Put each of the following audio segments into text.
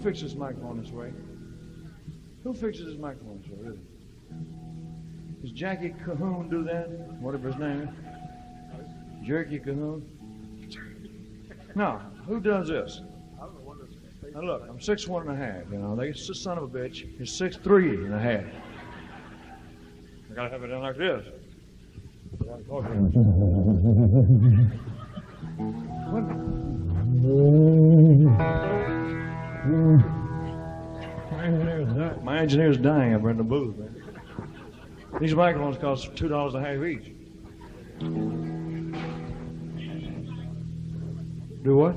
fixes this microphone this way? Who fixes this microphone this way, really? Does Jackie Cahoon do that? Whatever his name is? Jerky Cahoon? No. Who does this? Now look, I'm 6'1½", you know. This son of a bitch is 6'3½". I gotta have it done like this. My engineer's dying over in the booth, man. These microphones cost $2 a half each. Do what?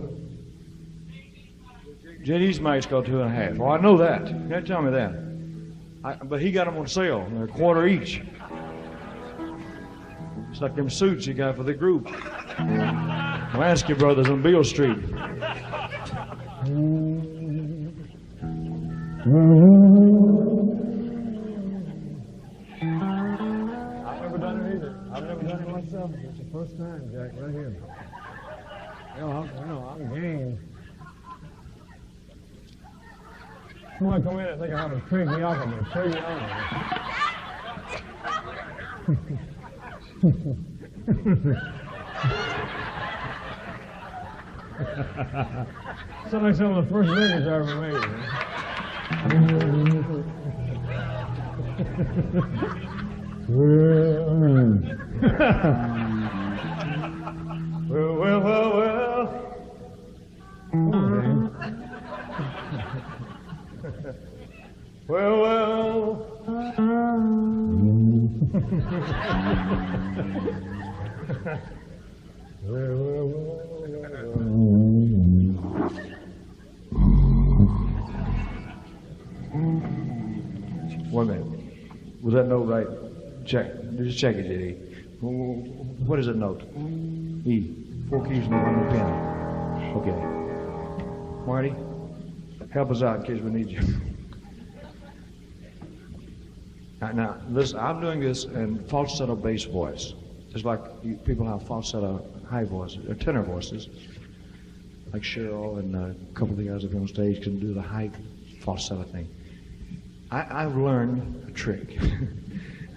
JD's mics cost $2.50. Well, I know that. You can't tell me that. But he got them on sale. They're $1 each. It's like them suits you got for the group. Lansky Brothers on Beale Street. I've never done it either. I've never done it myself. It's the first time, Jack, right here. I'm game. Somebody come in and think I'm going to trade me off. I'm going to trade you on. Sounds like some of the first records I ever made. Well. Well. Wait a minute. Was that note right? Check. Just check it, JD. What is that note? E. 4 keys and 1 pen. Okay. Marty, help us out in case we need you. Now, listen, I'm doing this in falsetto bass voice. Just like people have falsetto high voices, or tenor voices. Like Cheryl and a couple of the guys up on stage can do the high falsetto thing. I've learned a trick.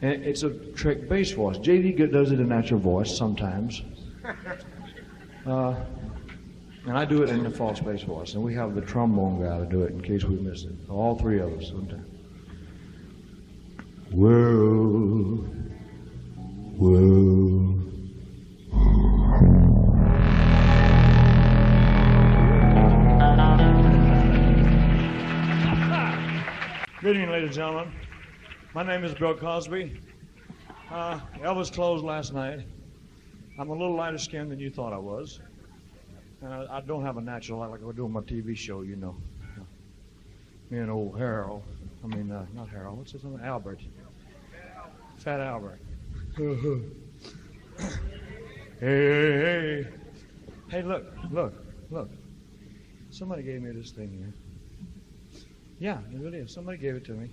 And it's a trick bass voice. JD does it in natural voice sometimes. And I do it in the false bass voice. And we have the trombone guy to do it in case we miss it. All three of us sometimes. Well. Good evening, ladies and gentlemen. My name is Bill Cosby. Elvis closed last night. I'm a little lighter skinned than you thought I was. And I don't have a natural light like I do on my TV show, you know. Me and old Harold. Not Harold. What's his name? Albert. Fat Albert. Hey. Hey, look. Somebody gave me this thing here. Yeah, it really is. Somebody gave it to me.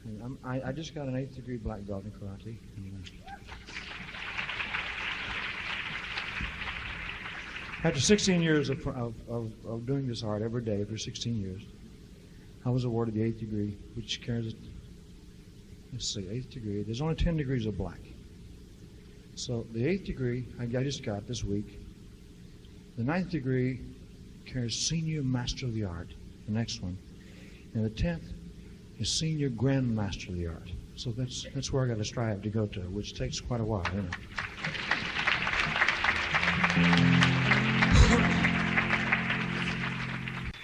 And I just got an 8th degree black belt in karate. After 16 years of doing this art every day for 16 years, I was awarded the 8th degree, which carries, let's see, 8th degree. There's only 10 degrees of black. So the 8th degree I just got this week. The 9th degree carries Senior Master of the Art, the next one. And the 10th is Senior Grand Master of the Art. So that's where I got to strive to go to, which takes quite a while, you know.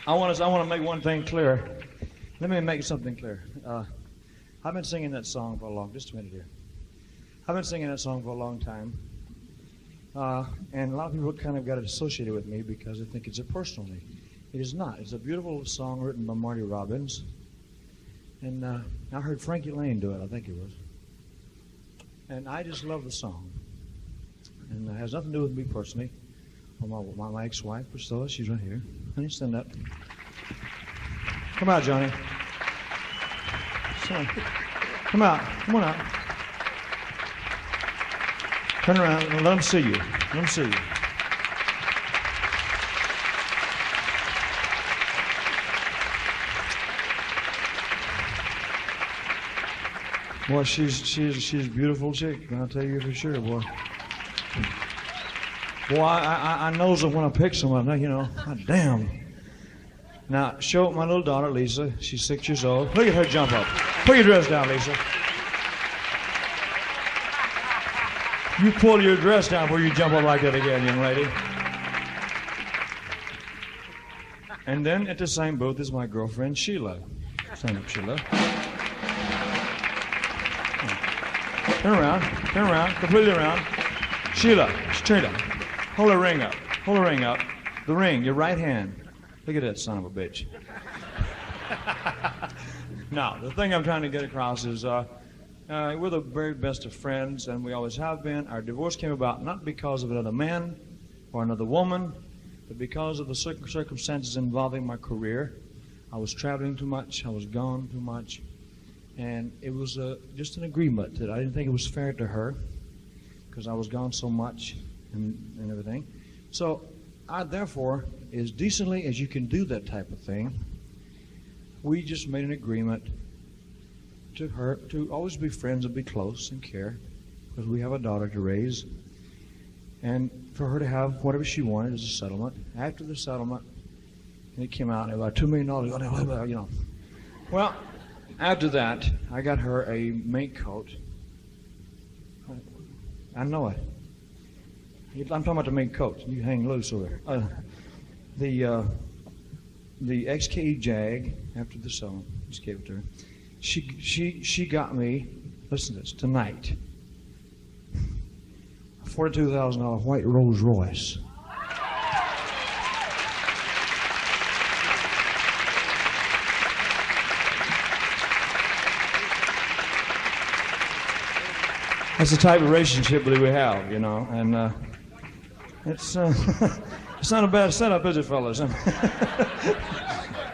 I want to make one thing clear. Let me make something clear. I've been singing that song for just a minute here. I've been singing that song for a long time. And a lot of people kind of got it associated with me because they think it's a personal thing. It is not. It's a beautiful song written by Marty Robbins. And I heard Frankie Lane do it, I think it was. And I just love the song. And it has nothing to do with me personally. Or my ex-wife, Priscilla, she's right here. Honey, stand up. Come out, Johnny. Come out. Come on out. Turn around and let them see you. Let them see you. Boy, she's a beautiful chick. I'll tell you for sure, boy. Boy, I knows it when I pick someone. You know, God damn. Now, show my little daughter, Lisa. She's 6 years old. Look at her jump up. Put your dress down, Lisa. You pull your dress down before you jump up like that again, young lady. And then at the same booth is my girlfriend, Sheila. Stand up, Sheila. Turn around, completely around. Sheila, straight up. Hold her ring up. Hold her ring up. The ring, your right hand. Look at that son of a bitch. Now, the thing I'm trying to get across is we're the very best of friends, and we always have been. Our divorce came about not because of another man or another woman, but because of the circumstances involving my career. I was traveling too much. I was gone too much. And it was just an agreement that I didn't think it was fair to her because I was gone so much and everything. So I, therefore, as decently as you can do that type of thing, we just made an agreement to always be friends and be close and care because we have a daughter to raise. And for her to have whatever she wanted as a settlement. After the settlement, and it came out at about $2 million, you know. Well, after that, I got her a mink coat. I know it. I'm talking about the mink coat. You hang loose over there. The XKE Jag, after the settlement, just gave it to her. She got me, listen to this, tonight, a $42,000 white Rolls Royce. That's the type of relationship that we have, you know, and it's not a bad setup, is it, fellas?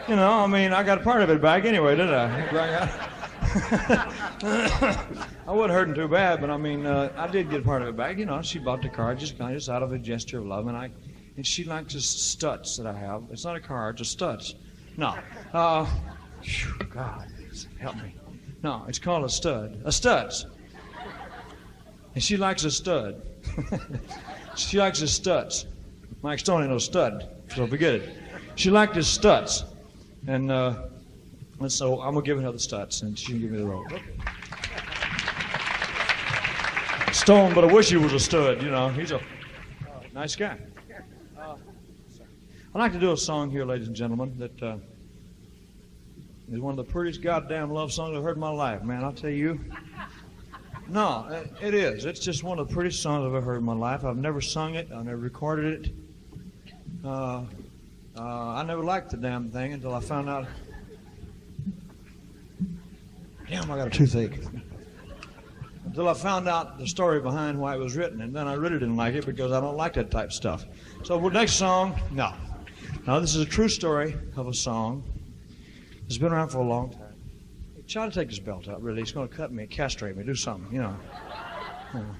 You know, I mean, I got a part of it back anyway, did I? I wasn't hurting too bad, but I mean, I did get part of it back. You know, she bought the car just kind of just out of a gesture of love, and she likes the studs that I have. It's not a car, it's a studs. No, God, help me. No, it's called a stud. A studs. And she likes a stud. She likes his studs. Mike Stone ain't no stud, so forget it. She liked his studs. And so I'm going to give her the studs, and she can give me the rope. Okay. Stone, but I wish he was a stud, you know. He's a nice guy. I'd like to do a song here, ladies and gentlemen, that is one of the prettiest goddamn love songs I've heard in my life, man. I'll tell you. No, it is. It's just one of the prettiest songs I've ever heard in my life. I've never sung it. I've never recorded it. I never liked the damn thing until I found out. Damn, I got a toothache. Until I found out the story behind why it was written, and then I really didn't like it because I don't like that type of stuff. So, next song, no. Now, this is a true story of a song. It's been around for a long time. Try to take his belt out, really. He's going to cut me, castrate me, do something, you know.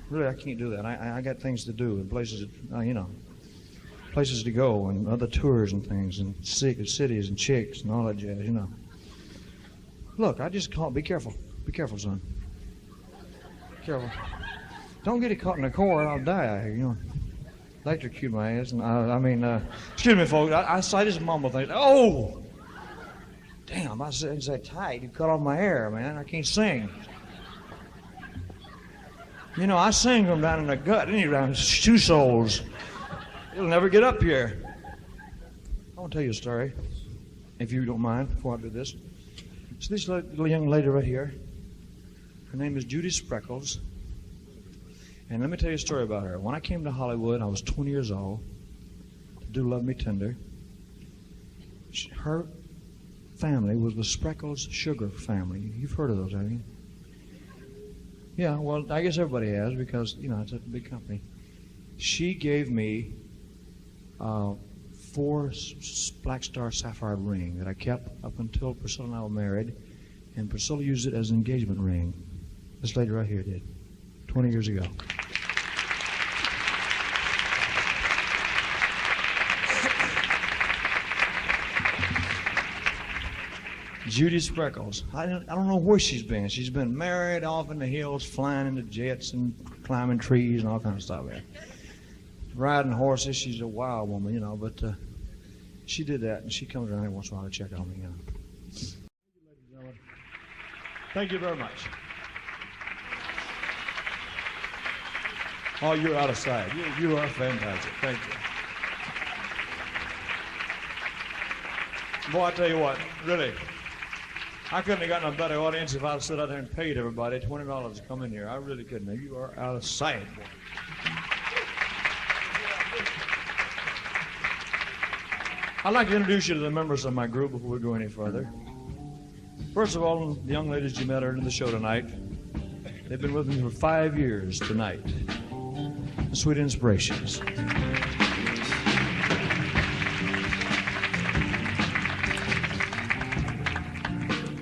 Really, I can't do that. I got things to do and places, you know, places to go and other tours and things and cities and chicks and all that jazz, you know. Look, I just call. Be careful. Be careful, son. Be careful. Don't get it caught in the cord. I'll die, you know. Electrocute my ass. And excuse me, folks. I just mumble things. Oh! Damn, it's that tight. You cut off my hair, man. I can't sing. You know, I sing from down in the gut, down two souls. It'll never get up here. I want to tell you a story, if you don't mind, before I do this. So this little young lady right here, her name is Judy Spreckles. And let me tell you a story about her. When I came to Hollywood, I was 20 years old to do Love Me Tender. Her family was the Spreckles Sugar family. You've heard of those, haven't you? Yeah, well, I guess everybody has because, you know, it's a big company. She gave me 4 Black Star Sapphire ring that I kept up until Priscilla and I were married, and Priscilla used it as an engagement ring. This lady right here did, 20 years ago. Judy Spreckles. I don't know where she's been. She's been married off in the hills, flying into jets and climbing trees and all kinds of stuff there. Riding horses. She's a wild woman, you know, but she did that, and she comes around every once in a while to check on me, you know. Thank you, ladies and gentlemen. Thank you very much. Oh, you're out of sight. You are fantastic. Thank you. Boy, I tell you what, really, I couldn't have gotten a better audience if I'd stood out there and paid everybody $20 to come in here. I really couldn't. You are out of sight, boy. I'd like to introduce you to the members of my group before we go any further. First of all, the young ladies you met are in the show tonight. They've been with me for 5 years tonight. The Sweet Inspirations.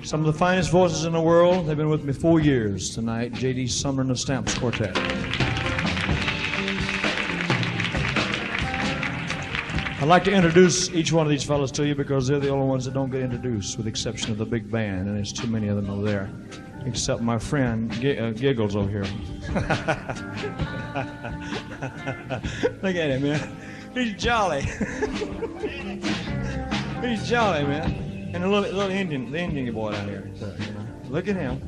Some of the finest voices in the world. They've been with me 4 years tonight. J.D. Sumner and the Stamps Quartet. I'd like to introduce each one of these fellas to you because they're the only ones that don't get introduced, with the exception of the big band, and there's too many of them over there, except my friend Giggles over here. Look at him, man. He's jolly. He's jolly, man. And the little Indian, the Indian boy down here. So, you know, look at him.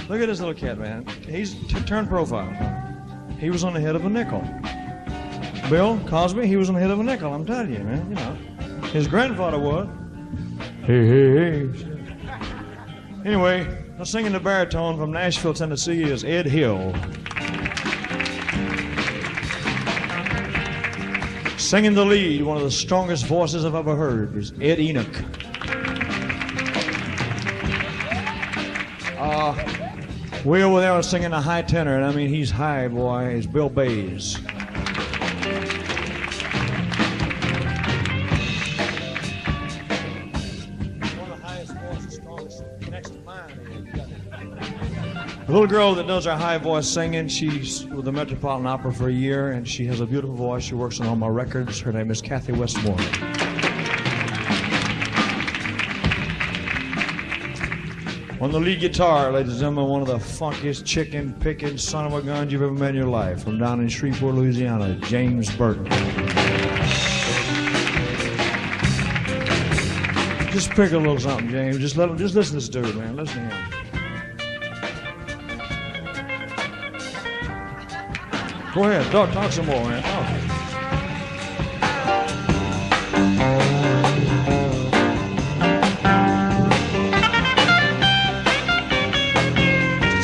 Look at this little cat, man. He's turned profile. He was on the head of a nickel. Bill Cosby, he was on the head of a nickel. I'm telling you, man. You know, his grandfather was. Hey. Anyway, the singing the baritone from Nashville, Tennessee is Ed Hill. Singing the lead, one of the strongest voices I've ever heard, is Ed Enoch. Way over there was singing a high tenor, and I mean, he's high, boy. He's Bill Bays. One of the highest voices, strongest, next to mine. The little girl that does our high voice singing, she's with the Metropolitan Opera for a year, and she has a beautiful voice. She works on all my records. Her name is Kathy Westmore. On the lead guitar, ladies and gentlemen, one of the funkiest chicken-picking son of a gun you've ever met in your life, from down in Shreveport, Louisiana, James Burton. Just pick a little something, James. Just listen to this dude, man. Listen to him. Go ahead, talk some more, man. Talk.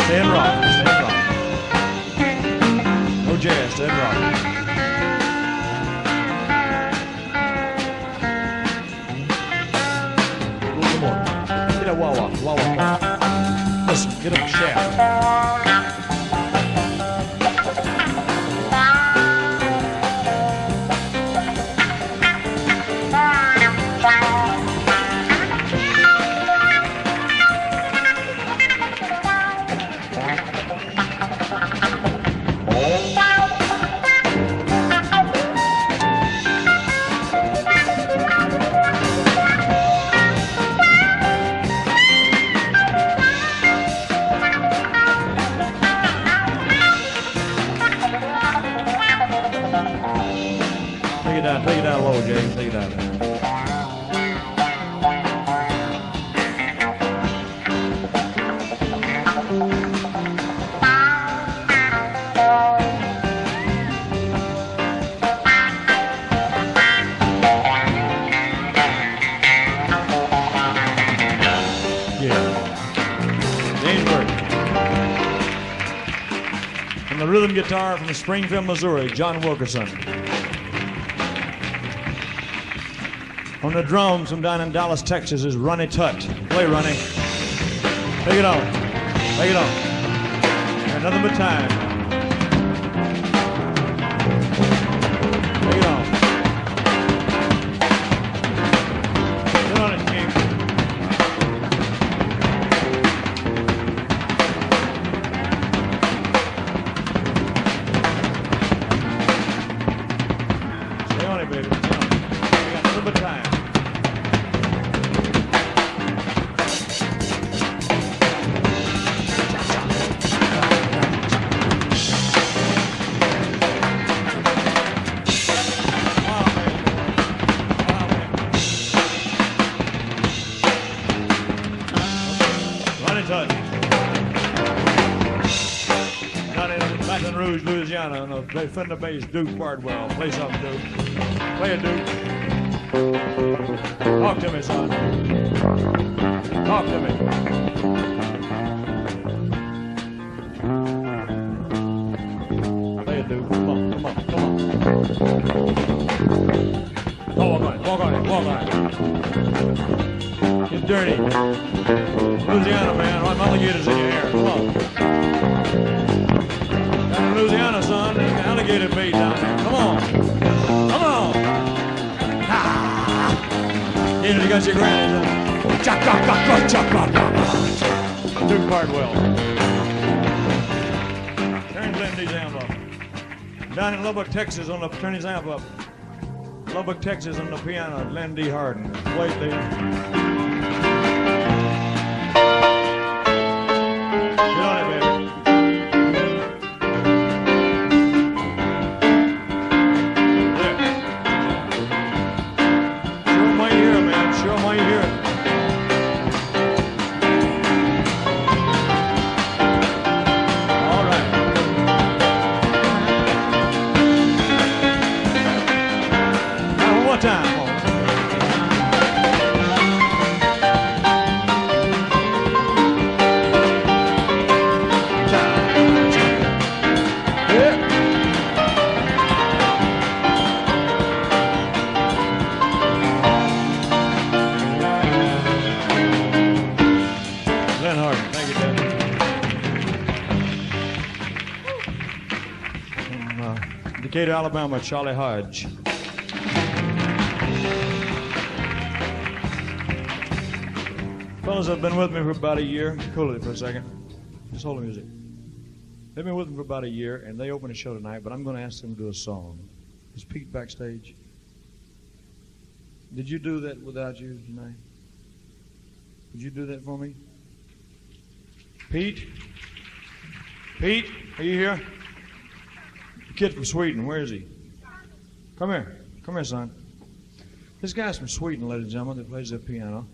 Stay and rock. No jazz, stay and rock. A little more. Get a wah-wah. Listen, get a shaft. Take it down low, James. Take it down. And the rhythm guitar from Springfield, Missouri, John Wilkerson. On the drums from down in Dallas, Texas, is Ronnie Tutt. Play, Ronnie. Take it on. Take it on. And nothing but time. Take it on. Get on it, King. Stay on it, baby. Stay on it. We got nothing but time. Blues, Louisiana, and play Fender bass, Duke Bardwell. Play something, Duke. Play it, Duke. Talk to me, son. Talk to me. Play it, Duke. Come on, come on, come on. Oh, walk on it, walk on it, walk on it. It's dirty. Louisiana, man. I'm alligators in your hair. Come on. Down in Louisiana, son. Alligator bait down there. Come on. Come on. Ah. You know, you got your granny. Duke Bardwell. Turn Lindy's amp up. Down in Lubbock, Texas, turn his amp up. Lubbock, Texas, on the piano, Lindy Harden. Wait, Lee. Get on it, baby. Yeah. Show 'em how you hear it, man. Show 'em how you hear it. All right. Now, one more time. Come on. Decatur, Alabama, Charlie Hodge. Fellas have been with me for about a year. Hold it for a second. Just hold the music. They've been with me for about a year, and they open a show tonight, but I'm going to ask them to do a song. Is Pete backstage? Did you do that without you tonight? Would you do that for me? Pete? Pete, are you here? The kid from Sweden, where is he? Come here. Come here, son. This guy's from Sweden, ladies and gentlemen, that plays the piano.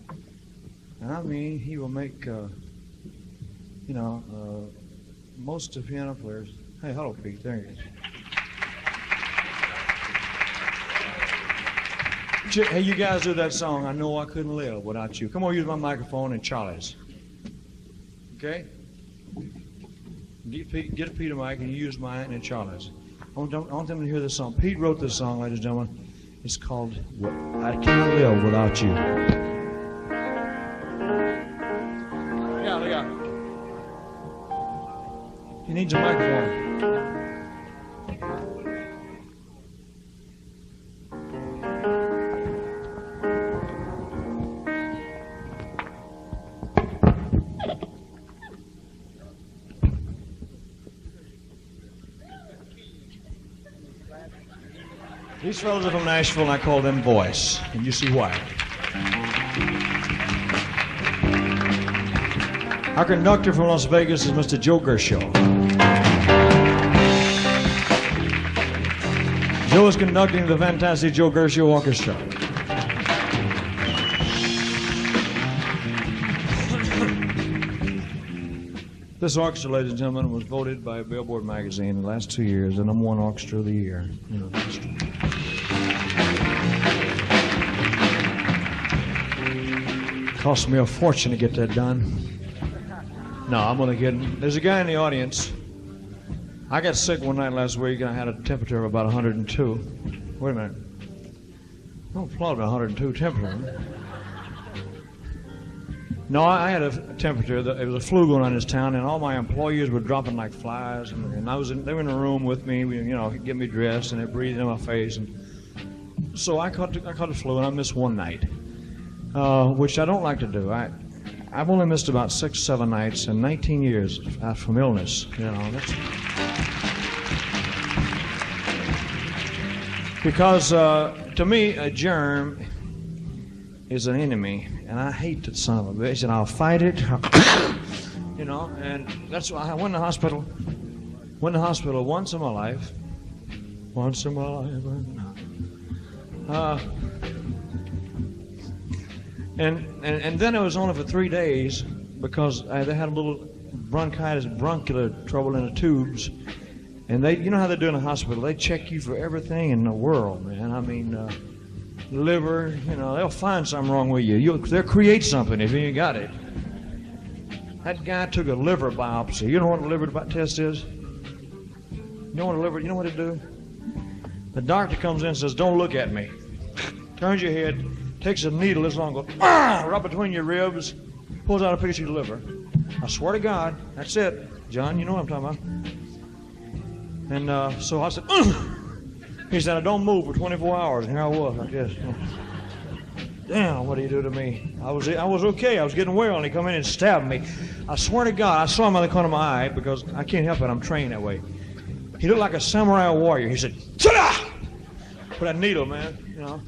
And I mean, he will make, most of the piano players. Hey, hello, Pete. There he is. Hey, you guys do that song, I Know I Couldn't Live Without You. Come on, use my microphone and Charlie's. Okay? Get Pete a mic and you use mine and Charlie's. I want them to hear this song. Pete wrote this song, ladies and gentlemen. It's called I Can't Live Without You. Look out. He needs a microphone. These fellows are from Nashville, and I call them Voice, and you see why. Our conductor from Las Vegas is Mr. Joe Gershaw. Joe is conducting the fantastic Joe Gershaw Orchestra. This orchestra, ladies and gentlemen, was voted by Billboard magazine in the last 2 years the #1 orchestra of the year. Cost me a fortune to get that done. No, I'm only kidding. There's a guy in the audience. I got sick one night last week and I had a temperature of about 102. Wait a minute. Don't applaud me, 102 temperature. No, I had a temperature. It was a flu going on in this town, and all my employees were dropping like flies. And they were in the room with me, get me dressed, and they breathed in my face. And so I caught the flu, and I missed one night, which I don't like to do. I've only missed about 6, 7 nights in 19 years from illness. Because to me, a germ is an enemy, and I hate that son of a bitch, and I'll fight it, and that's why I went to the hospital. Once in my life. And then it was only for 3 days because they had a little bronchitis, bronchial trouble in the tubes, And they, you know how they do in the hospital? They check you for everything in the world, man. I mean, liver, you know, they'll find something wrong with you. They'll create something if you ain't got it. That guy took a liver biopsy. You know what a liver test is? You know what a liver, you know what it do? The doctor comes in and says, don't look at me. Turns your head, takes a needle this long, goes, right between your ribs, pulls out a piece of your liver. I swear to God, that's it. John, you know what I'm talking about. And so I said, he said, I don't move for 24 hours. And here I was, like this. Damn, what do you do to me? I was okay. I was getting well, and he come in and stabbed me. I swear to God, I saw him out of the corner of my eye because I can't help it. I'm trained that way. He looked like a samurai warrior. He said, "Ta-da!" With that needle, man, you know.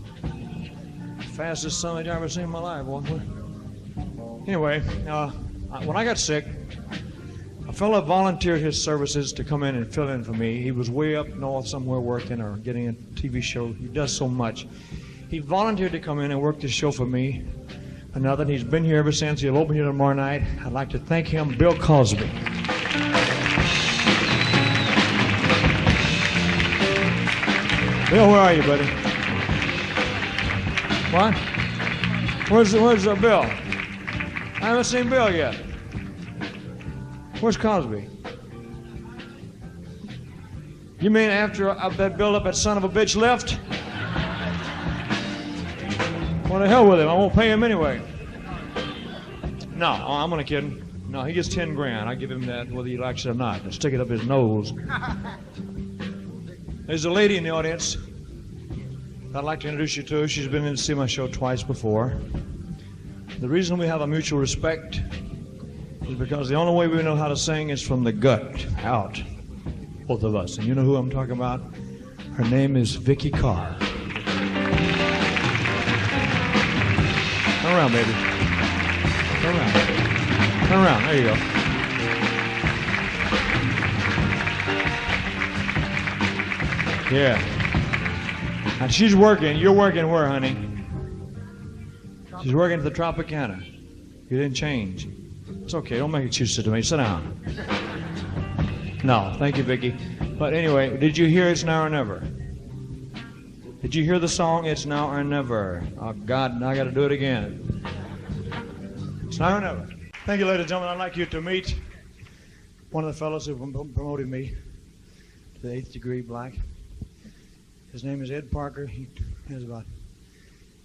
Fastest son I've ever seen in my life, boy. Anyway, when I got sick, a fellow volunteered his services to come in and fill in for me. He was way up north somewhere working or getting a TV show. He does so much. He volunteered to come in and work this show for me. Another, he's been here ever since. He'll open here tomorrow night. I'd like to thank him, Bill Cosby. Bill, where are you, buddy? What? Where's Bill? I haven't seen Bill yet. Where's Cosby? You mean after that build-up, that son of a bitch left? Well, the hell with him. I won't pay him anyway. No, I'm only kidding. No, he gets 10 grand. I give him that whether he likes it or not. Just stick it up his nose. There's a lady in the audience I'd like to introduce you to. She's been in to see my show twice before. The reason we have a mutual respect is because the only way we know how to sing is from the gut out, both of us. And you know who I'm talking about? Her name is Vicki Carr. Turn around, baby. Turn around. Turn around. There you go. Yeah. And she's working. You're working where, honey? She's working at the Tropicana. You didn't change. It's okay. Don't make excuses to me. Sit down. No, thank you, Vicki. But anyway, did you hear It's Now or Never? Did you hear the song It's Now or Never? Oh, God, now I got to do it again. It's Now or Never. Thank you, ladies and gentlemen. I'd like you to meet one of the fellows who promoted me to the 8th degree black. His name is Ed Parker. He has about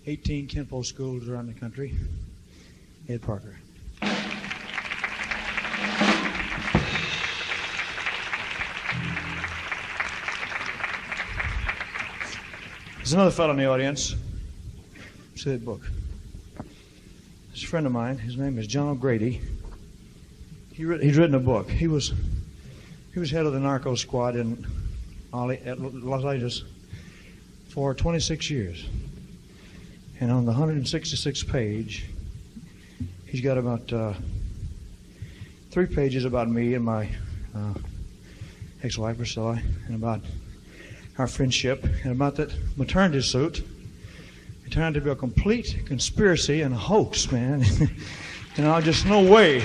18 kinfolk schools around the country. Ed Parker. There's another fellow in the audience. See that book. It's a friend of mine. His name is John O'Grady. He's written a book. He was head of the narco squad in Los Angeles for 26 years. And on the 166th page, he's got about 3 pages about me and my ex-wife, Priscilla, and about our friendship, and about that maternity suit. It turned out to be a complete conspiracy and a hoax, man. You know, just no way.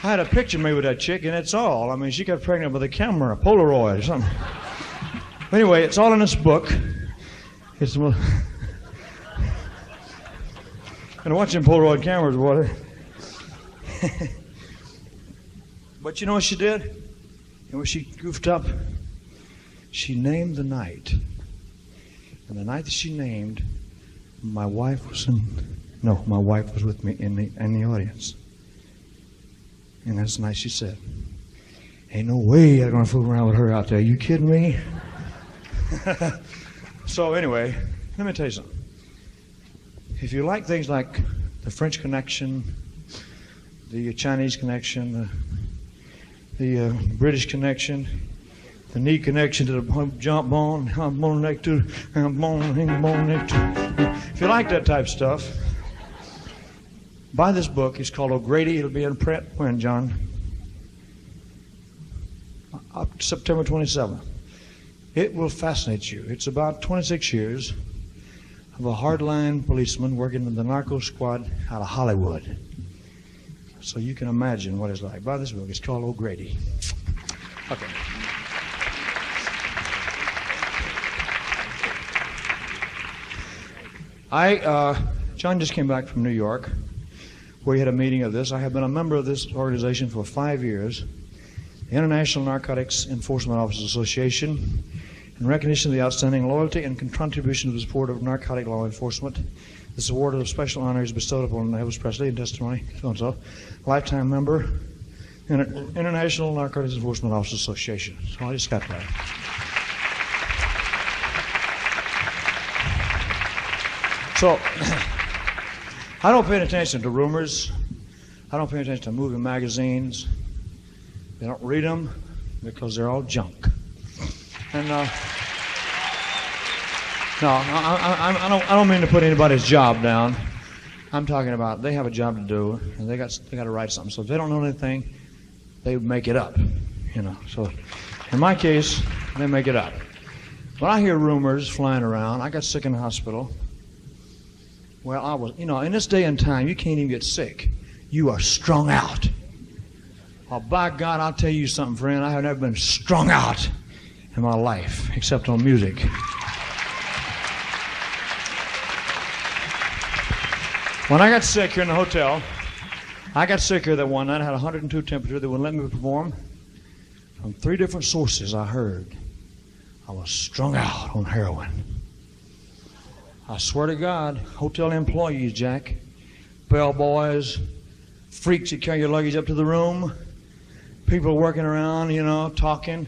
I had a picture made with that chick, and it's all. I mean, she got pregnant with a camera, a Polaroid or something. Anyway, it's all in this book. It's been watching Polaroid cameras, water. But you know what she did? And when she goofed up, she named the night. And the night that she named, my wife was with me in the audience. And that's the night she said, ain't no way I'm going to fool around with her out there. You kidding me? So anyway, let me tell you something. If you like things like the French Connection, the Chinese Connection, the British Connection, the knee connection to the jump bone, bone neck to bone neck to. If you like that type of stuff, buy this book. It's called O'Grady. It'll be in print when, John? Up September 27th. It will fascinate you. It's about 26 years of a hardline policeman working in the narco squad out of Hollywood. so you can imagine what it's like. By this book, it's called O'Grady. Okay. John just came back from New York, where he had a meeting of this. I have been a member of this organization for 5 years, the International Narcotics Enforcement Officers Association, in recognition of the outstanding loyalty and contribution to the support of narcotic law enforcement. This award of special honor is bestowed upon Elvis Presley in testimony, so-and-so, lifetime member, International Narcotics Enforcement Officers Association. So I just got that. So, I don't pay attention to rumors. I don't pay attention to movie magazines. They don't read them because they're all junk. And no, I don't mean to put anybody's job down. I'm talking about they have a job to do, and they got to write something. So if they don't know anything, they make it up, you know. So in my case, they make it up. When I hear rumors flying around, I got sick in the hospital. Well, I was, you know, in this day and time, you can't even get sick. You are strung out. Oh, by God, I'll tell you something, friend. I have never been strung out in my life, except on music. When I got sick here in the hotel, I got sick here that one night. I had 102 temperature. They wouldn't let me perform. From 3 different sources I heard I was strung out on heroin. I swear to God, hotel employees, Jack, bellboys, freaks that carry your luggage up to the room, people working around, you know, talking,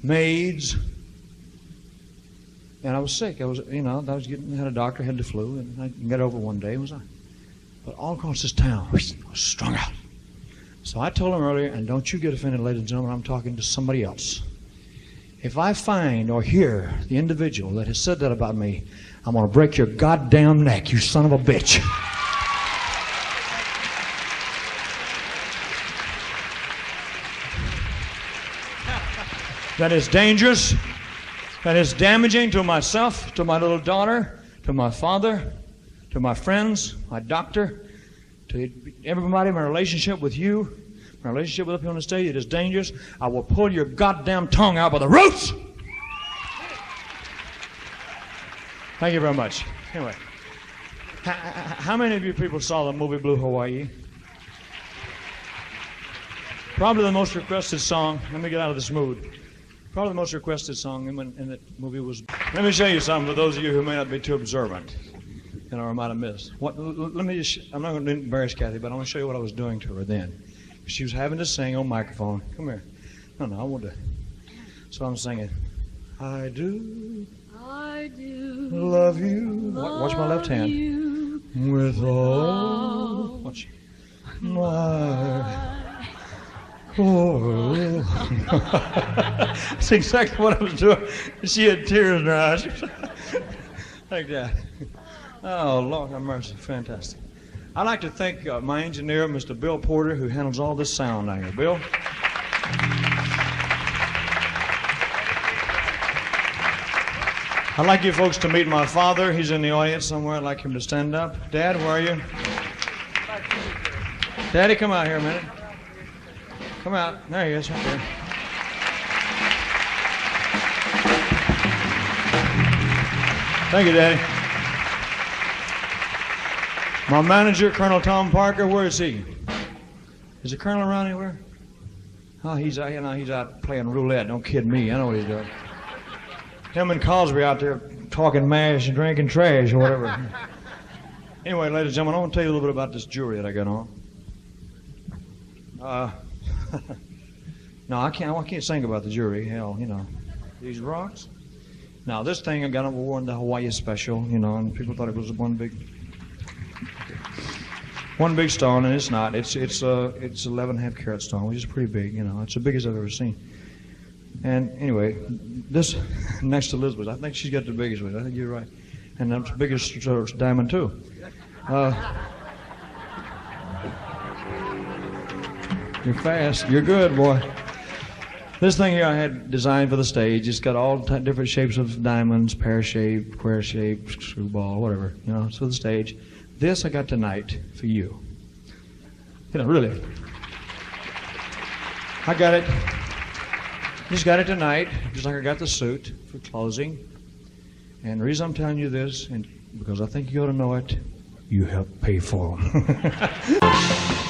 maids. And I was sick. I was, you know, had a doctor, had the flu, and I got over one day. But all across this town, I was strung out. So I told him earlier, and don't you get offended, ladies and gentlemen, I'm talking to somebody else. If I find or hear the individual that has said that about me, I'm going to break your goddamn neck, you son of a bitch. That is dangerous. That is damaging to myself, to my little daughter, to my father, to my friends, my doctor, to everybody, my relationship with you, my relationship with up here on the stage. It is dangerous. I will pull your goddamn tongue out by the roots. Thank you very much. Anyway, how many of you people saw the movie Blue Hawaii? Probably the most requested song. Let me get out of this mood. Probably the most requested song in that movie was... Let me show you something for those of you who may not be too observant, you know, or might have missed. Let me just... I'm not going to embarrass Kathy, but I want to show you what I was doing to her then. She was having to sing on microphone. Come here. No, I want to... So I'm singing. I do love you. Watch my left hand. With all... Watch. My... Oh, that's exactly what I was doing. She had tears in her eyes. Like that. Oh, Lord have mercy. Fantastic. I'd like to thank my engineer, Mr. Bill Porter, who handles all this sound down here. Bill? I'd like you folks to meet my father. He's in the audience somewhere. I'd like him to stand up. Dad, where are you? Daddy, come out here a minute. Come out. There he is, right there. Thank you, Daddy. My manager, Colonel Tom Parker, where is he? Is the Colonel around anywhere? Oh, he's out playing roulette. Don't kid me. I know what he's doing. Him and Cosby out there talking mash and drinking trash or whatever. Anyway, ladies and gentlemen, I want to tell you a little bit about this jewelry that I got on. No, I can't sing about the jewelry. Hell, you know, these rocks. Now, this thing I got on wore in the Hawaii special, you know, and people thought it was one big stone, and it's not. It's 11.5 carat stone, which is pretty big. You know, it's the biggest I've ever seen. And anyway, this next to Elizabeth, I think she's got the biggest one. I think you're right, and that's the biggest diamond too. You're fast. You're good, boy. This thing here I had designed for the stage. It's got all different shapes of diamonds, pear-shaped, square-shaped, screwball, whatever. You know, it's for the stage. This I got tonight for you. You know, really. I got it. Just got it tonight, just like I got the suit for closing. And the reason I'm telling you this, and because I think you ought to know it, you helped pay for them.